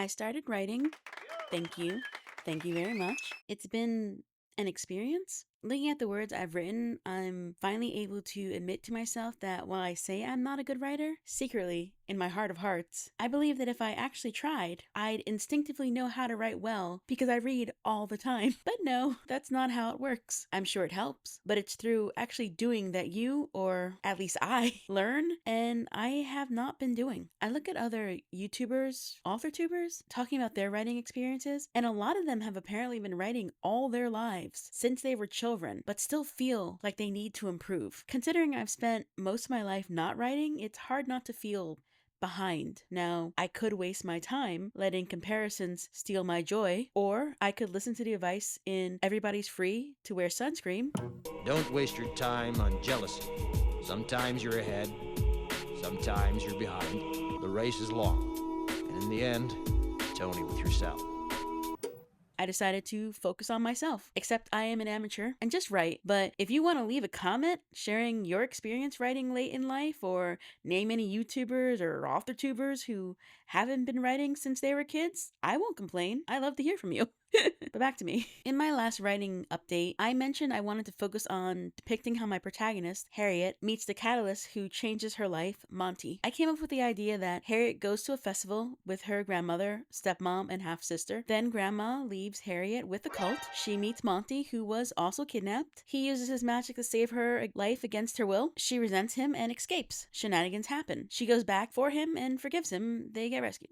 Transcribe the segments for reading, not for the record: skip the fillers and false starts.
I started writing. Thank you. Thank you very much. It's been an experience. Looking at the words I've written, I'm finally able to admit to myself that while I say I'm not a good writer, secretly, in my heart of hearts, I believe that if I actually tried, I'd instinctively know how to write well because I read all the time. But no, that's not how it works. I'm sure it helps, but it's through actually doing that you, or at least I, learn, and I have not been doing. I look at other YouTubers, authortubers, talking about their writing experiences, and a lot of them have apparently been writing all their lives since they were children, but still feel like they need to improve. Considering I've spent most of my life not writing, it's hard not to feel behind. Now, I could waste my time letting comparisons steal my joy, or I could listen to the advice in Everybody's Free to Wear Sunscreen. Don't waste your time on jealousy. Sometimes you're ahead, sometimes you're behind. The race is long, and in the end, it's only with yourself. I decided to focus on myself, except I am an amateur and just write. But if you want to leave a comment sharing your experience writing late in life, or name any YouTubers or authortubers who haven't been writing since they were kids, I won't complain. I love to hear from you. But back to me. In my last writing update, I mentioned I wanted to focus on depicting how my protagonist, Harriet, meets the catalyst who changes her life, Monty. I came up with the idea that Harriet goes to a festival with her grandmother, stepmom, and half-sister. Then grandma leaves Harriet with the cult. She meets Monty, who was also kidnapped. He uses his magic to save her life against her will. She resents him and escapes. Shenanigans happen. She goes back for him and forgives him. They get rescued.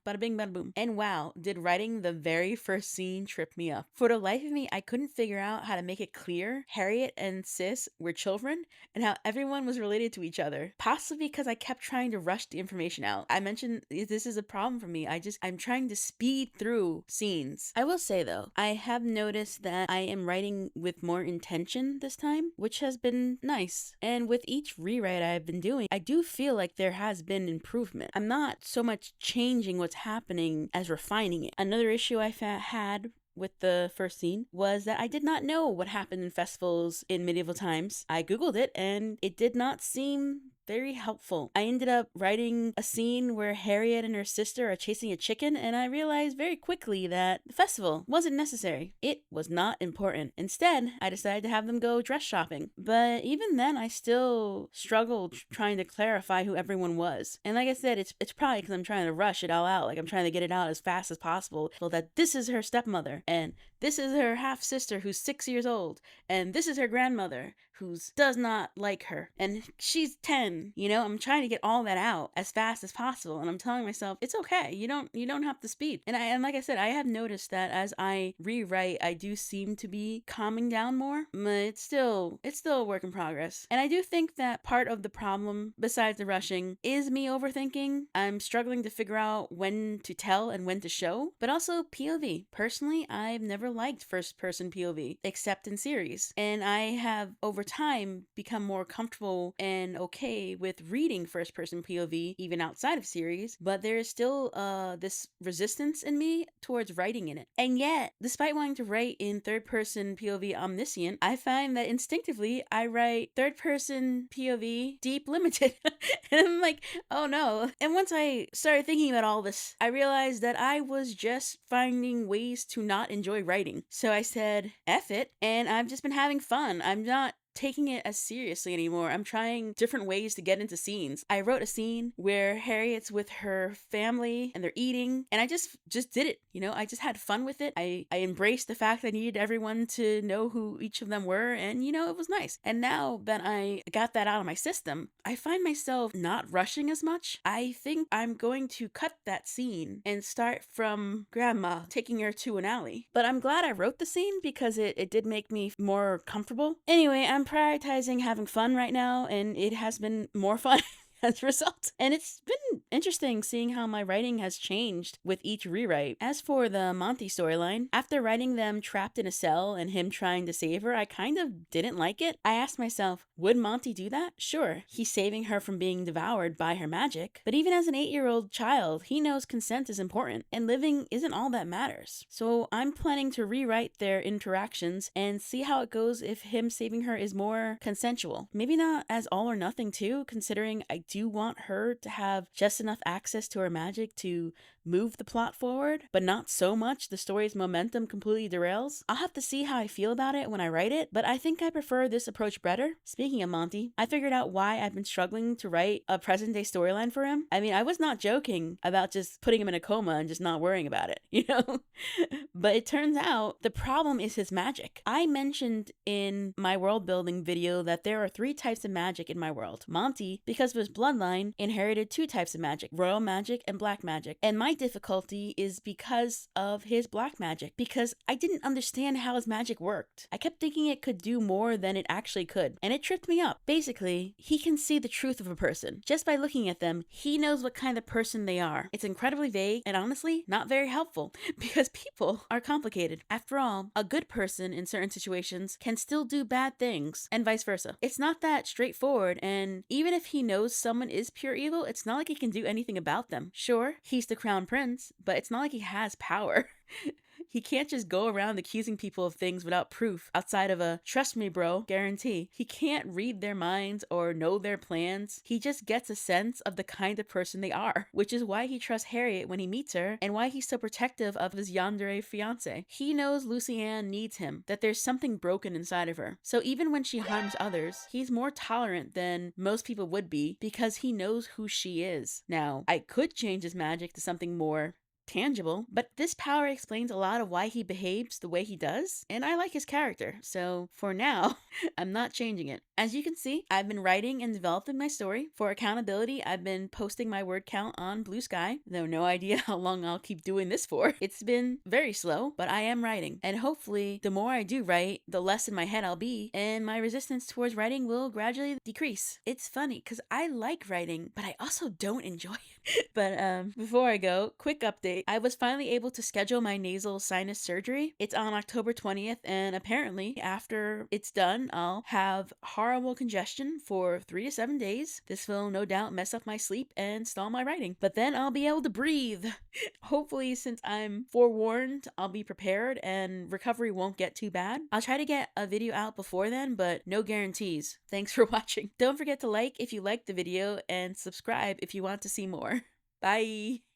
Bada bing, bada boom. And wow, did writing the very first scene tripped me up. For the life of me, I couldn't figure out how to make it clear Harriet and Sis were children and how everyone was related to each other. Possibly because I kept trying to rush the information out. I mentioned this is a problem for me. I'm trying to speed through scenes. I will say though, I have noticed that I am writing with more intention this time, which has been nice. And with each rewrite I've been doing, I do feel like there has been improvement. I'm not so much changing what's happening as refining it. Another issue I had with the first scene was that I did not know what happened in festivals in medieval times. I googled it and it did not seem very helpful. I ended up writing a scene where Harriet and her sister are chasing a chicken, and I realized very quickly that the festival wasn't necessary. It was not important. Instead, I decided to have them go dress shopping. But even then, I still struggled trying to clarify who everyone was. And like I said, it's probably because I'm trying to rush it all out. Like I'm trying to get it out as fast as possible. So that this is her stepmother, and this is her half-sister who's 6 years old, and this is her grandmother who does not like her, and she's 10. I'm trying to get all that out as fast as possible, and I'm telling myself it's okay. You don't have to speed. And like I said, I have noticed that as I rewrite, I do seem to be calming down more, but it's still a work in progress. And I do think that part of the problem, besides the rushing, is me overthinking. I'm struggling to figure out when to tell and when to show, but also POV. Personally, I've never liked first-person POV, except in series, and I have over time become more comfortable and okay with reading first-person POV even outside of series, but there is still this resistance in me towards writing in it. And yet, despite wanting to write in third-person POV omniscient, I find that instinctively I write third-person POV deep limited. And I'm like, oh no. And once I started thinking about all this, I realized that I was just finding ways to not enjoy writing. So I said, F it, and I've just been having fun. I'm not taking it as seriously anymore. I'm trying different ways to get into scenes. I wrote a scene where Harriet's with her family and they're eating, and I just did it. I just had fun with it. I embraced the fact that I needed everyone to know who each of them were, and it was nice. And now that I got that out of my system, I find myself not rushing as much. I think I'm going to cut that scene and start from grandma taking her to an alley. But I'm glad I wrote the scene because it did make me more comfortable. Anyway, I'm prioritizing having fun right now, and it has been more fun as a result. And it's been interesting seeing how my writing has changed with each rewrite. As for the Monty storyline, after writing them trapped in a cell and him trying to save her, I kind of didn't like it. I asked myself, would Monty do that? Sure, he's saving her from being devoured by her magic, but even as an 8-year-old child, he knows consent is important, and living isn't all that matters. So I'm planning to rewrite their interactions and see how it goes if him saving her is more consensual. Maybe not as all or nothing too, considering I do want her to have just enough access to her magic to move the plot forward, but not so much the story's momentum completely derails. I'll have to see how I feel about it when I write it, but I think I prefer this approach better. Speaking of Monty, I figured out why I've been struggling to write a present day storyline for him. I mean, I was not joking about just putting him in a coma and just not worrying about it, you know? But it turns out the problem is his magic. I mentioned in my world building video that there are 3 types of magic in my world. Monty, because of his bloodline, inherited 2 types of magic, royal magic and black magic. And my difficulty is because of his black magic, because I didn't understand how his magic worked. I kept thinking it could do more than it actually could, and it tripped me up. Basically, he can see the truth of a person. Just by looking at them, he knows what kind of person they are. It's incredibly vague and honestly not very helpful because people are complicated. After all, a good person in certain situations can still do bad things and vice versa. It's not that straightforward, and even if he knows someone is pure evil, it's not like he can do anything about them. Sure, he's the crown prince, but it's not like he has power. He can't just go around accusing people of things without proof outside of a "trust me bro" guarantee. He can't read their minds or know their plans. He just gets a sense of the kind of person they are, which is why he trusts Harriet when he meets her and why he's so protective of his yandere fiance. He knows Lucy Ann needs him, that there's something broken inside of her. So even when she harms others, he's more tolerant than most people would be because he knows who she is. Now, I could change his magic to something more tangible, but this power explains a lot of why he behaves the way he does, and I like his character, so for now, I'm not changing it. As you can see, I've been writing and developing my story. For accountability, I've been posting my word count on Blue Sky, though no idea how long I'll keep doing this for. It's been very slow, but I am writing, and hopefully, the more I do write, the less in my head I'll be, and my resistance towards writing will gradually decrease. It's funny, because I like writing, but I also don't enjoy it. But before I go, quick update. I was finally able to schedule my nasal sinus surgery. It's on October 20th, and apparently after it's done, I'll have horrible congestion for 3 to 7 days. This will no doubt mess up my sleep and stall my writing, but then I'll be able to breathe. Hopefully, since I'm forewarned, I'll be prepared and recovery won't get too bad. I'll try to get a video out before then, but no guarantees. Thanks for watching. Don't forget to like if you liked the video and subscribe if you want to see more. Bye!